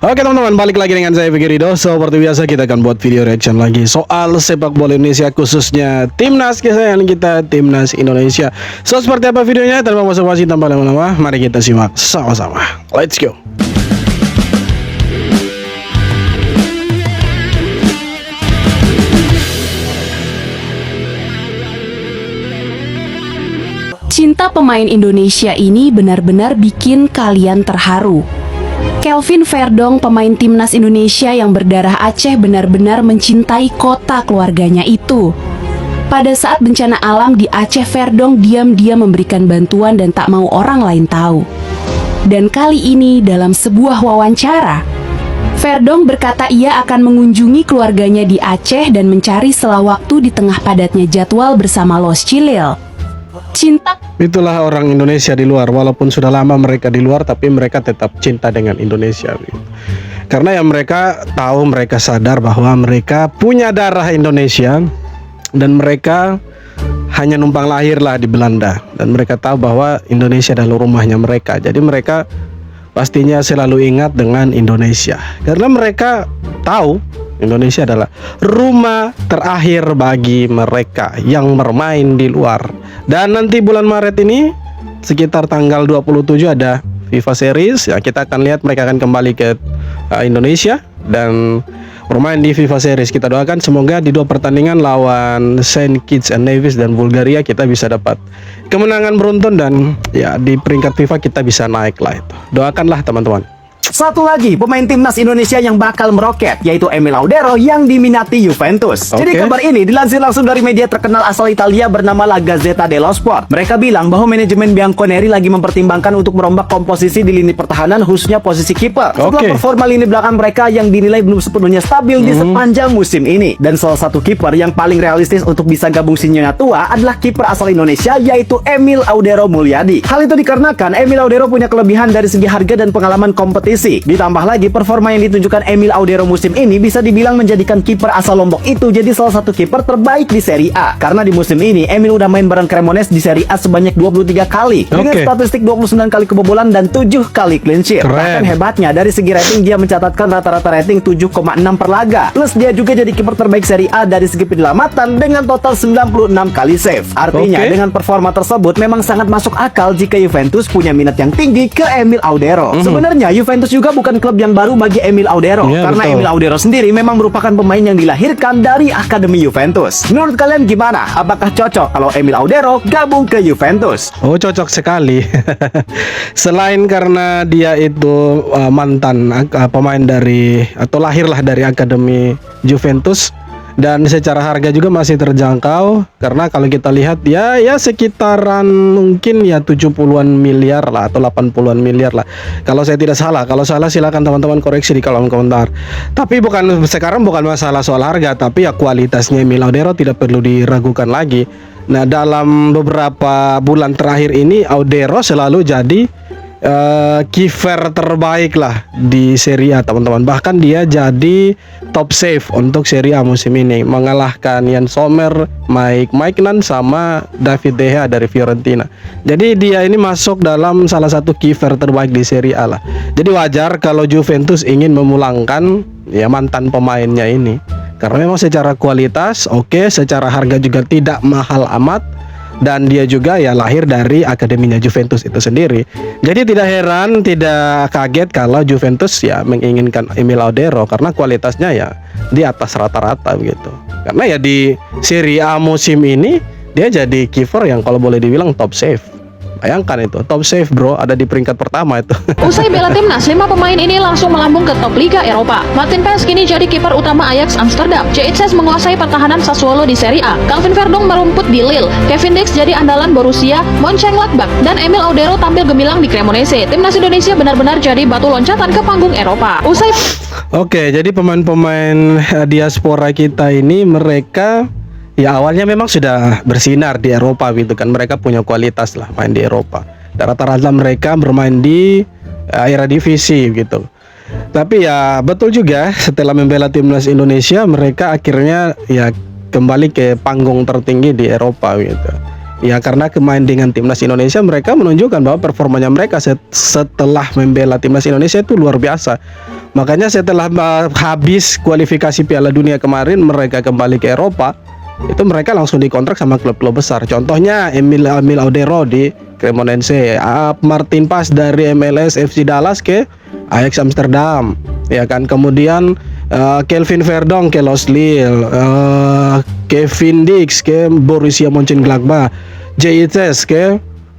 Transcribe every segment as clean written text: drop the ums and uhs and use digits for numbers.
Oke teman-teman, balik lagi dengan saya Fikri Ridho. Seperti biasa kita akan buat video reaction lagi soal sepak bola Indonesia, khususnya timnas kesayangan kita, timnas Indonesia. So seperti apa videonya? Tanpa basa-basi, tanpa lama-lama, mari kita simak sama-sama. Let's go. Cinta pemain Indonesia ini benar-benar bikin kalian terharu. Kelvin Verdong, pemain timnas Indonesia yang berdarah Aceh, benar-benar mencintai kota keluarganya itu. Pada saat bencana alam di Aceh, Verdong diam-diam memberikan bantuan dan tak mau orang lain tahu. Dan kali ini dalam sebuah wawancara, Verdong berkata ia akan mengunjungi keluarganya di Aceh dan mencari sela waktu di tengah padatnya jadwal bersama Los Chilil. Cinta. Itulah orang Indonesia di luar. Walaupun sudah lama mereka di luar, tapi mereka tetap cinta dengan Indonesia. Karena ya mereka tahu, mereka sadar bahwa mereka punya darah Indonesia. Dan mereka hanya numpang lahir lah di Belanda. Dan mereka tahu bahwa Indonesia adalah rumahnya mereka. Jadi mereka pastinya selalu ingat dengan Indonesia. Karena mereka tahu Indonesia adalah rumah terakhir bagi mereka yang bermain di luar. Dan nanti bulan Maret ini sekitar tanggal 27 ada FIFA Series ya, kita akan lihat mereka akan kembali ke Indonesia dan bermain di FIFA Series. Kita doakan semoga di dua pertandingan lawan Saint Kitts and Nevis dan Bulgaria kita bisa dapat kemenangan beruntun dan ya di peringkat FIFA kita bisa naik lah itu. Doakanlah teman-teman. Satu lagi pemain timnas Indonesia yang bakal meroket, yaitu Emil Audero yang diminati Juventus. Jadi kabar ini dilansir langsung dari media terkenal asal Italia bernama La Gazzetta dello Sport. Mereka bilang bahwa manajemen Bianconeri lagi mempertimbangkan untuk merombak komposisi di lini pertahanan, khususnya posisi kiper. Setelah performa lini belakang mereka yang dinilai belum sepenuhnya stabil di sepanjang musim ini. Dan salah satu kiper yang paling realistis untuk bisa gabung si Nyonya Tua adalah kiper asal Indonesia, yaitu Emil Audero Mulyadi. Hal itu dikarenakan Emil Audero punya kelebihan dari segi harga dan pengalaman kompetisi. Ditambah lagi performa yang ditunjukkan Emil Audero musim ini bisa dibilang menjadikan kiper asal Lombok itu jadi salah satu kiper terbaik di Serie A. Karena di musim ini Emil udah main bareng Cremonese di Serie A sebanyak 23 kali dengan statistik 29 kali kebobolan dan 7 kali clean sheet. Bahkan hebatnya dari segi rating dia mencatatkan rata-rata rating 7,6 per laga. Plus dia juga jadi kiper terbaik Serie A dari segi penyelamatan dengan total 96 kali save. Artinya dengan performa tersebut memang sangat masuk akal jika Juventus punya minat yang tinggi ke Emil Audero. Sebenarnya Juventus juga bukan klub yang baru bagi Emil Audero, karena Emil Audero sendiri memang merupakan pemain yang dilahirkan dari Akademi Juventus. Menurut kalian gimana? Apakah cocok kalau Emil Audero gabung ke Juventus? Oh, cocok sekali. Selain karena dia itu mantan pemain dari atau lahirlah dari Akademi Juventus, dan secara harga juga masih terjangkau karena kalau kita lihat ya sekitaran mungkin ya 70-an miliar lah atau 80-an miliar lah kalau saya tidak salah. Kalau salah silakan teman-teman koreksi di kolom komentar. Tapi sekarang bukan masalah soal harga, tapi ya kualitasnya Emil Audero tidak perlu diragukan lagi. Nah, dalam beberapa bulan terakhir ini Audero selalu jadi kiper terbaik lah di Serie A teman-teman. Bahkan dia jadi top save untuk Serie A musim ini, mengalahkan Yann Sommer, Mike Maignan sama David De Gea dari Fiorentina. Jadi dia ini masuk dalam salah satu kiper terbaik di Serie A lah. Jadi wajar kalau Juventus ingin memulangkan ya mantan pemainnya ini, karena memang secara kualitas oke, secara harga juga tidak mahal amat. Dan dia juga ya lahir dari akademinya Juventus itu sendiri. Jadi tidak heran, tidak kaget kalau Juventus ya menginginkan Emil Audero karena kualitasnya ya di atas rata-rata begitu. Karena ya di Serie A musim ini dia jadi kiper yang kalau boleh dibilang top save. Bayangkan itu, top save bro, ada di peringkat pertama itu. Usai bela timnas, 5 pemain ini langsung melambung ke top Liga Eropa. Martin Paes kini jadi kiper utama Ajax Amsterdam. Jitses menguasai pertahanan Sassuolo di Serie A. Kelvin Verdong merumput di Lille. Kevin Dix jadi andalan Borussia Mönchengladbach. Dan Emil Audero tampil gemilang di Cremonese. Timnas Indonesia benar-benar jadi batu loncatan ke panggung Eropa. Oke, jadi pemain-pemain diaspora kita ini mereka ya awalnya memang sudah bersinar di Eropa gitu kan. Mereka punya kualitas lah main di Eropa. Rata-rata mereka bermain di Eredivisie gitu. Tapi ya betul juga setelah membela timnas Indonesia mereka akhirnya ya kembali ke panggung tertinggi di Eropa gitu. Ya karena kemain dengan timnas Indonesia mereka menunjukkan bahwa performanya mereka setelah membela timnas Indonesia itu luar biasa. Makanya setelah habis kualifikasi Piala Dunia kemarin mereka kembali ke Eropa, itu mereka langsung dikontrak sama klub-klub besar. Contohnya Emil Audero di Cremonense, Martin Pas dari MLS FC Dallas ke Ajax Amsterdam, ya kan. Kemudian Kelvin Verdong ke Los Lille, Kevin Dix ke Borussia Mönchengladbach, JITS ke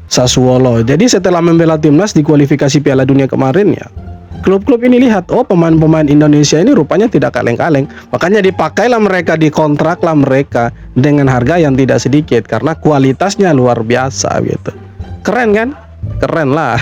Sassuolo. Jadi setelah membela timnas di kualifikasi Piala Dunia kemarin ya, klub-klub ini lihat, oh pemain-pemain Indonesia ini rupanya tidak kaleng-kaleng. Makanya dipakailah mereka, dikontraklah mereka dengan harga yang tidak sedikit karena kualitasnya luar biasa gitu. Keren kan? Keren lah.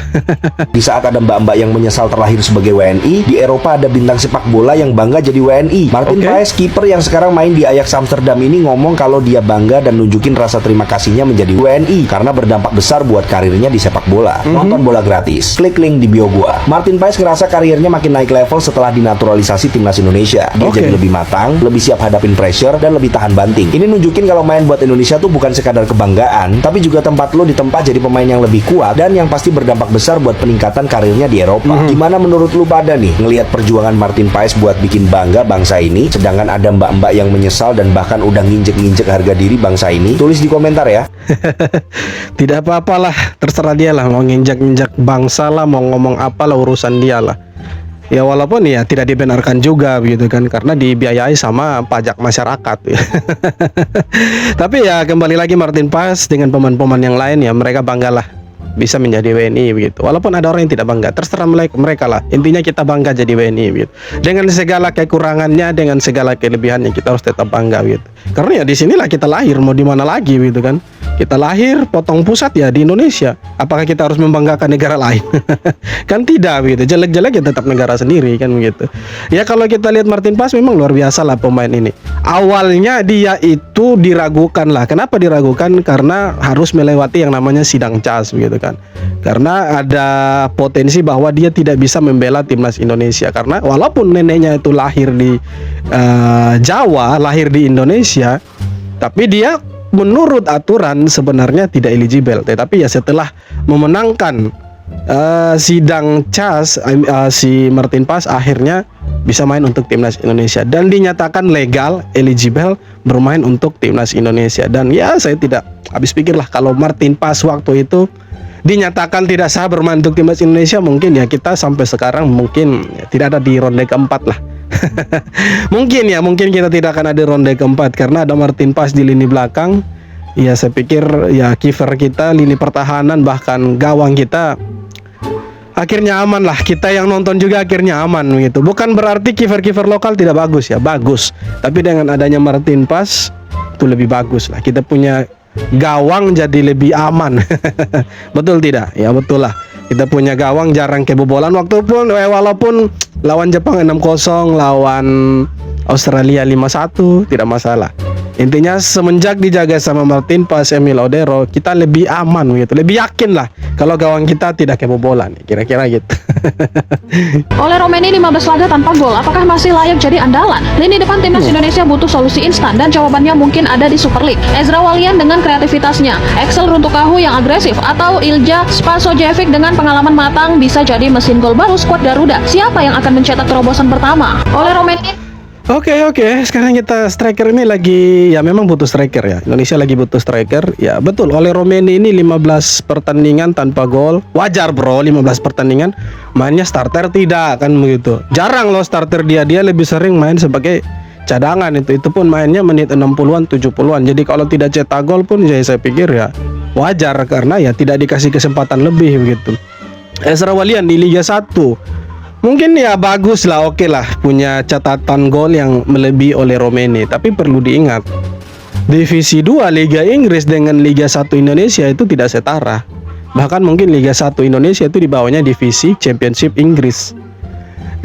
Di saat ada mbak-mbak yang menyesal terlahir sebagai WNI, di Eropa ada bintang sepak bola yang bangga jadi WNI. Martin Paes, kiper yang sekarang main di Ajax Amsterdam ini ngomong kalau dia bangga dan nunjukin rasa terima kasihnya menjadi WNI karena berdampak besar buat karirnya di sepak bola. Nonton bola gratis, klik link di bio gua. Martin Paes ngerasa karirnya makin naik level setelah dinaturalisasi timnas Indonesia. Dia jadi lebih matang, lebih siap hadapin pressure, dan lebih tahan banting. Ini nunjukin kalau main buat Indonesia tuh bukan sekadar kebanggaan, tapi juga tempat lo ditempa jadi pemain yang lebih kuat dan yang pasti berdampak besar buat peningkatan karirnya di Eropa. Gimana menurut lu pada nih ngelihat perjuangan Martin Paes buat bikin bangga bangsa ini, sedangkan ada mbak-mbak yang menyesal dan bahkan udah nginjek-nginjek harga diri bangsa ini? Tulis di komentar ya. Tidak apa-apalah, terserah dia lah, mau nginjak-nginjak bangsa lah, mau ngomong apalah, urusan dia lah. Ya walaupun ya tidak dibenarkan juga begitu kan, karena dibiayai sama pajak masyarakat ya. Tapi ya kembali lagi Martin Paes dengan pemain-pemain yang lain ya, mereka banggalah bisa menjadi WNI begitu. Walaupun ada orang yang tidak bangga, terserah mereka lah. Intinya kita bangga jadi WNI begitu. Dengan segala kekurangannya, dengan segala kelebihannya kita harus tetap bangga gitu. Karena ya di sinilah kita lahir, mau di mana lagi gitu kan. Kita lahir potong pusat ya di Indonesia. Apakah kita harus membanggakan negara lain? Kan tidak begitu. Jelek-jelek ya tetap negara sendiri kan begitu. Ya kalau kita lihat Martin Paes memang luar biasa lah pemain ini. Awalnya dia itu diragukan lah. Kenapa diragukan? Karena harus melewati yang namanya sidang CAS begitu kan. Karena ada potensi bahwa dia tidak bisa membela timnas Indonesia. Karena walaupun neneknya itu lahir di Jawa, lahir di Indonesia, tapi dia menurut aturan sebenarnya tidak eligible. Tetapi ya setelah memenangkan sidang CAS, si Martin Paes akhirnya bisa main untuk timnas Indonesia dan dinyatakan legal, eligible bermain untuk timnas Indonesia. Dan ya saya tidak habis pikir lah kalau Martin Paes waktu itu dinyatakan tidak sah bermain untuk timnas Indonesia, mungkin ya kita sampai sekarang mungkin ya, tidak ada di ronde keempat lah. Mungkin kita tidak akan ada ronde keempat karena ada Martin Paes di lini belakang. Ya saya pikir ya kiper kita, lini pertahanan, bahkan gawang kita akhirnya aman lah. Kita yang nonton juga akhirnya aman gitu. Bukan berarti kiper-kiper lokal tidak bagus ya, bagus. Tapi dengan adanya Martin Paes itu lebih bagus lah. Kita punya gawang jadi lebih aman. Betul tidak? Ya betul lah. Kita punya gawang jarang kebobolan, walaupun lawan Jepang 6-0, lawan Australia 5-1 tidak masalah. Intinya semenjak dijaga sama Martin Paes, Emil Audero, kita lebih aman gitu, lebih yakin lah kalau gawang kita tidak kebobolan, kira-kira gitu. Oleh Romeni 15 laga tanpa gol, apakah masih layak jadi andalan? Lini depan timnas Indonesia butuh solusi instan dan jawabannya mungkin ada di Super League. Ezra Walian dengan kreativitasnya, Axel Runtukahu yang agresif, atau Ilja Spasojevic dengan pengalaman matang bisa jadi mesin gol baru skuad Garuda. Siapa yang akan mencetak terobosan pertama? Oleh Romeni. Oke, sekarang kita striker ini lagi, ya memang butuh striker ya. Indonesia lagi butuh striker. Ya betul, oleh Romeni ini 15 pertandingan tanpa gol. Wajar bro, 15 pertandingan mainnya starter tidak kan begitu. Jarang loh starter dia lebih sering main sebagai cadangan itu pun mainnya menit 60-an 70-an. Jadi kalau tidak cetak gol pun ya saya pikir ya wajar karena ya tidak dikasih kesempatan lebih begitu. Ezra Walian di Liga 1 mungkin ya bagus lah, oke lah, punya catatan gol yang melebihi oleh Romeni. Tapi perlu diingat, Divisi 2 Liga Inggris dengan Liga 1 Indonesia itu tidak setara. Bahkan mungkin Liga 1 Indonesia itu di bawahnya Divisi Championship Inggris.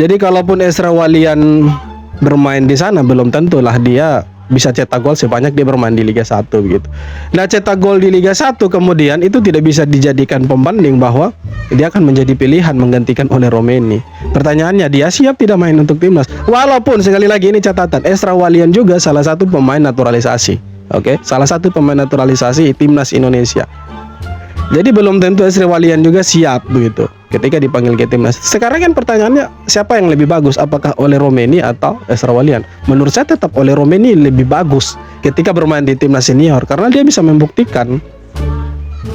Jadi kalaupun Ezra Walian bermain di sana, belum tentulah dia bisa cetak gol sebanyak dia bermain di Liga 1 begitu. Nah, cetak gol di Liga 1 kemudian itu tidak bisa dijadikan pembanding bahwa dia akan menjadi pilihan menggantikan oleh Romeni. Pertanyaannya, dia siap tidak main untuk timnas? Walaupun sekali lagi ini catatan, Ezra Walian juga salah satu pemain naturalisasi. Oke, salah satu pemain naturalisasi timnas Indonesia. Jadi belum tentu Esra Walian juga siap begitu ketika dipanggil ke timnas. Sekarang kan pertanyaannya, siapa yang lebih bagus? Apakah Ole Romeni atau Esra Walian? Menurut saya tetap Ole Romeni lebih bagus ketika bermain di timnas senior, karena dia bisa membuktikan.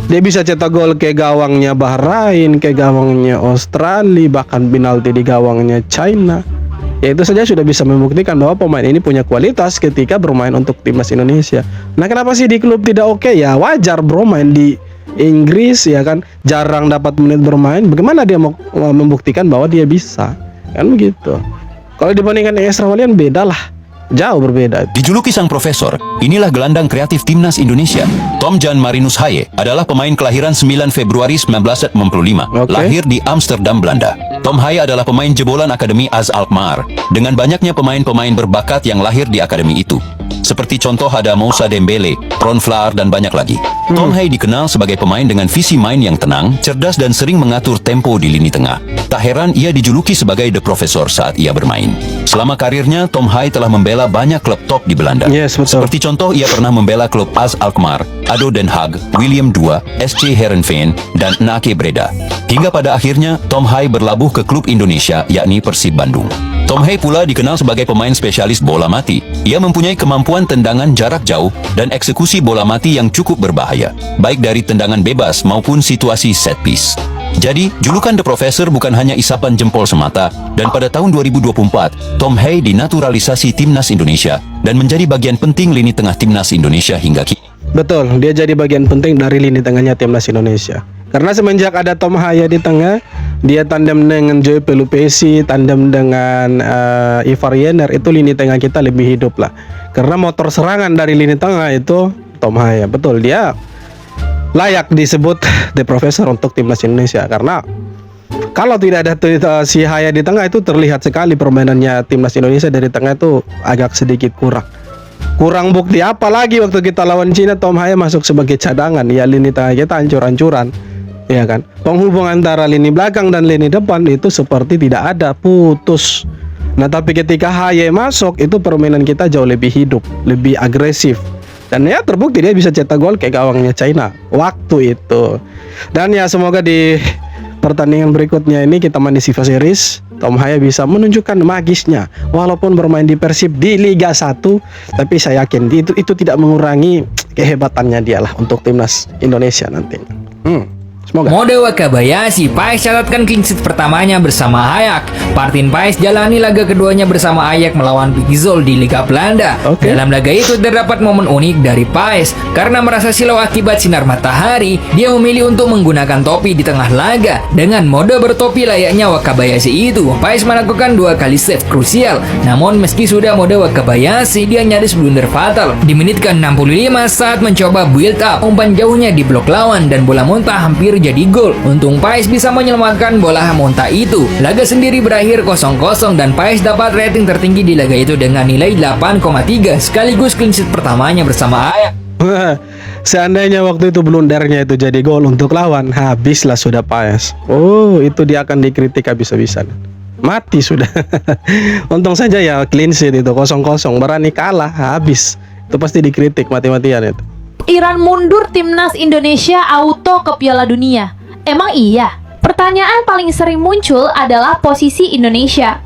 Dia bisa cetak gol ke gawangnya Bahrain, ke gawangnya Australia, bahkan penalti di gawangnya China. Ya itu saja sudah bisa membuktikan bahwa pemain ini punya kualitas ketika bermain untuk timnas Indonesia. Nah, kenapa sih di klub tidak oke? Ya wajar bro, main di Inggris ya kan, jarang dapat menit bermain. Bagaimana dia mau membuktikan bahwa dia bisa? Kan begitu. Kalau dibandingkan dengan Esra Walian, beda lah. Jauh berbeda. Dijuluki sang profesor, inilah gelandang kreatif timnas Indonesia. Tom Jan Marinus Haye adalah pemain kelahiran 9 Februari 1965, lahir di Amsterdam, Belanda. Tom Haye adalah pemain jebolan Akademi AZ Alkmaar, dengan banyaknya pemain-pemain berbakat yang lahir di akademi itu. Seperti contoh ada Moussa Dembele, Ron Vlaar, dan banyak lagi. Tom Haye dikenal sebagai pemain dengan visi main yang tenang, cerdas, dan sering mengatur tempo di lini tengah. Tak heran ia dijuluki sebagai The Professor saat ia bermain. Selama karirnya, Tom Haye telah membela banyak klub top di Belanda. Yes, betul. Seperti contoh, ia pernah membela klub AZ Alkmaar, ADO Den Haag, Willem II, SC Heerenveen, dan NAC Breda. Hingga pada akhirnya, Tom Haye berlabuh ke klub Indonesia, yakni Persib Bandung. Tom Haye pula dikenal sebagai pemain spesialis bola mati. Ia mempunyai kemampuan tendangan jarak jauh dan eksekusi bola mati yang cukup berbahaya, baik dari tendangan bebas maupun situasi set piece. Jadi, julukan The Professor bukan hanya isapan jempol semata, dan pada tahun 2024, Tom Haye dinaturalisasi timnas Indonesia dan menjadi bagian penting lini tengah timnas Indonesia hingga kini. Betul, dia jadi bagian penting dari lini tengahnya timnas Indonesia. Karena semenjak ada Tom Haye di tengah, dia tandem dengan Joy Pelupesi, tandem dengan Ivar Yener, itu lini tengah kita lebih hidup lah. Karena motor serangan dari lini tengah itu Tom Haye. Betul, dia layak disebut The Professor untuk timnas Indonesia. Karena kalau tidak ada si Haye di tengah, itu terlihat sekali permainannya timnas Indonesia dari tengah itu agak sedikit kurang bukti. Apalagi waktu kita lawan Cina, Tom Haye masuk sebagai cadangan. Ya, lini tengah kita hancur-hancuran, ya kan. Penghubung antara lini belakang dan lini depan itu seperti tidak ada, putus. Nah, tapi ketika Haye masuk, itu permainan kita jauh lebih hidup, lebih agresif. Dan ya terbukti dia bisa cetak gol kayak gawangnya China waktu itu. Dan ya semoga di pertandingan berikutnya ini kita main di FIFA Series, Tom Haye bisa menunjukkan magisnya. Walaupun bermain di Persib di Liga 1, tapi saya yakin itu tidak mengurangi kehebatannya dia lah untuk timnas Indonesia nantinya. Semoga. Mode Wakabayashi, Paes catatkan clean sheet pertamanya bersama Ajax. Martin Paes jalani laga keduanya bersama Ajax melawan Pixel di Liga Belanda. Dalam laga itu terdapat momen unik dari Paes. Karena merasa silau akibat sinar matahari, dia memilih untuk menggunakan topi di tengah laga. Dengan mode bertopi layaknya Wakabayashi itu, Paes melakukan 2 kali save krusial. Namun meski sudah mode Wakabayashi, dia nyaris blunder fatal. Di menit ke-65 saat mencoba build up, umpan jauhnya di blok lawan dan bola muntah hampir jadi gol. Untung Paes bisa menyelamatkan bola muntah itu. Laga sendiri berakhir 0-0 dan Paes dapat rating tertinggi di laga itu dengan nilai 8,3 sekaligus clean sheet pertamanya bersama Ajax. Seandainya waktu itu blundernya itu jadi gol untuk lawan, habislah sudah Paes. Oh, itu dia akan dikritik habis-habisan. Mati sudah. Untung saja ya clean sheet itu 0-0, berani kalah habis. Itu pasti dikritik mati-matian itu. Iran mundur timnas Indonesia auto ke Piala Dunia. Emang iya? Pertanyaan paling sering muncul adalah posisi Indonesia.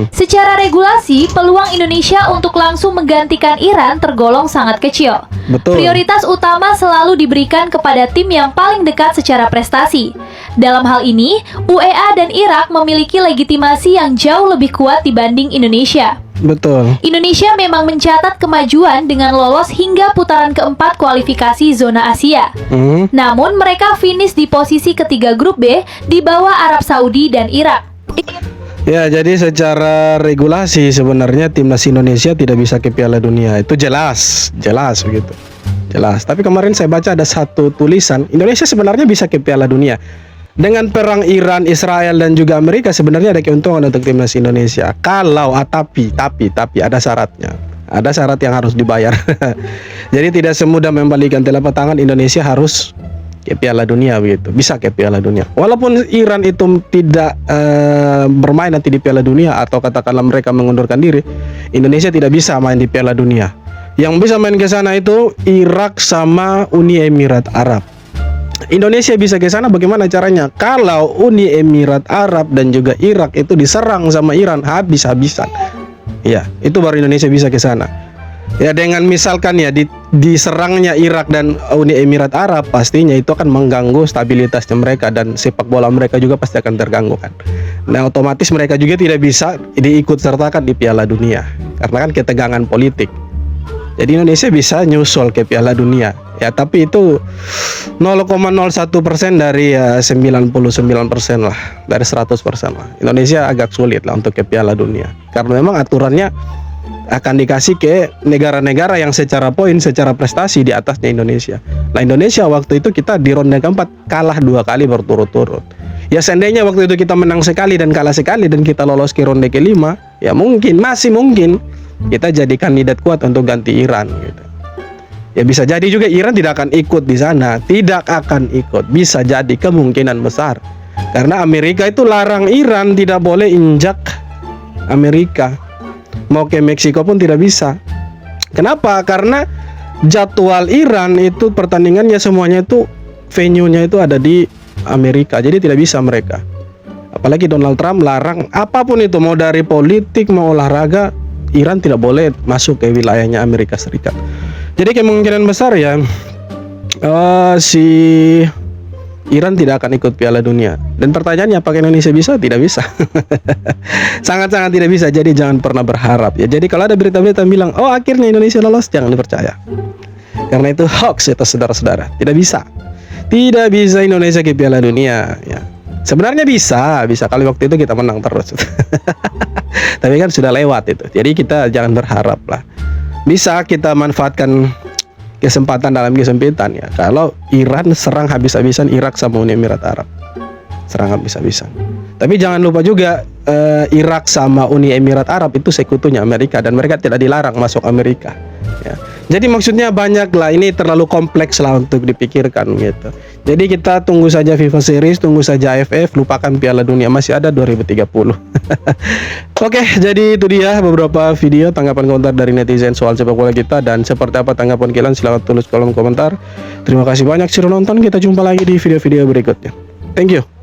Secara regulasi, peluang Indonesia untuk langsung menggantikan Iran tergolong sangat kecil. Betul. Prioritas utama selalu diberikan kepada tim yang paling dekat secara prestasi. Dalam hal ini, UEA dan Irak memiliki legitimasi yang jauh lebih kuat dibanding Indonesia. Betul. Indonesia memang mencatat kemajuan dengan lolos hingga putaran keempat kualifikasi zona Asia. Namun mereka finish di posisi ketiga grup B di bawah Arab Saudi dan Irak. Ya, jadi secara regulasi sebenarnya timnas Indonesia tidak bisa ke Piala Dunia. Itu jelas begitu. Jelas. Tapi kemarin saya baca ada satu tulisan, Indonesia sebenarnya bisa ke Piala Dunia. Dengan perang Iran, Israel dan juga Amerika sebenarnya ada keuntungan untuk timnas Indonesia. Kalau tapi ada syaratnya. Ada syarat yang harus dibayar. Jadi tidak semudah membalikan telapak tangan, Indonesia harus ke Piala Dunia begitu. Bisa ke Piala Dunia. Walaupun Iran itu tidak bermain nanti di Piala Dunia atau katakanlah mereka mengundurkan diri, Indonesia tidak bisa main di Piala Dunia. Yang bisa main ke sana itu Irak sama Uni Emirat Arab. Indonesia bisa ke sana bagaimana caranya? Kalau Uni Emirat Arab dan juga Irak itu diserang sama Iran habis-habisan. Ya, itu baru Indonesia bisa ke sana. Ya, dengan misalkan ya diserangnya Irak dan Uni Emirat Arab, pastinya itu akan mengganggu stabilitasnya mereka dan sepak bola mereka juga pasti akan terganggu kan. Nah, otomatis mereka juga tidak bisa diikut sertakan di Piala Dunia karena kan ketegangan politik. Jadi Indonesia bisa nyusul ke Piala Dunia. Ya, tapi itu 0,01% dari 99% lah, dari 100% lah. Indonesia agak sulit lah untuk ke Piala Dunia. Karena memang aturannya akan dikasih ke negara-negara yang secara poin, secara prestasi di atasnya Indonesia. Nah, Indonesia waktu itu kita di ronde keempat kalah 2 kali berturut-turut. Ya, seandainya waktu itu kita menang sekali dan kalah sekali dan kita lolos ke ronde kelima, ya mungkin, masih mungkin kita jadi kandidat kuat untuk ganti Iran gitu. Ya bisa jadi juga Iran tidak akan ikut di sana, tidak akan ikut, bisa jadi kemungkinan besar. Karena Amerika itu larang Iran tidak boleh injak Amerika. Mau ke Meksiko pun tidak bisa. Kenapa? Karena jadwal Iran itu pertandingannya semuanya itu venue-nya itu ada di Amerika, jadi tidak bisa mereka. Apalagi Donald Trump larang apapun itu, mau dari politik mau olahraga, Iran tidak boleh masuk ke wilayahnya Amerika Serikat. Jadi kemungkinan besar ya si Iran tidak akan ikut Piala Dunia. Dan pertanyaannya apakah Indonesia bisa? Tidak bisa. Sangat-sangat tidak bisa. Jadi jangan pernah berharap ya. Jadi kalau ada berita-berita yang bilang, oh akhirnya Indonesia lolos, jangan dipercaya. Karena itu hoax itu saudara-saudara. Tidak bisa. Tidak bisa Indonesia ke Piala Dunia ya. Sebenarnya bisa kalau waktu itu kita menang terus. Tapi kan sudah lewat itu. Jadi kita jangan berharap lah. Bisa kita manfaatkan kesempatan dalam kesempitan ya. Kalau Iran serang habis-habisan Irak sama Uni Emirat Arab, serang habis-habisan. Tapi jangan lupa juga Irak sama Uni Emirat Arab itu sekutunya Amerika dan mereka tidak dilarang masuk Amerika. Ya. Jadi maksudnya banyak lah, ini terlalu kompleks lah untuk dipikirkan gitu. Jadi kita tunggu saja FIFA Series, tunggu saja AFF, lupakan Piala Dunia, masih ada 2030. Oke, jadi itu dia beberapa video tanggapan komentar dari netizen soal sepak bola kita, dan seperti apa tanggapan kalian silahkan tulis kolom komentar. Terima kasih banyak sudah nonton, kita jumpa lagi di video-video berikutnya. Thank you.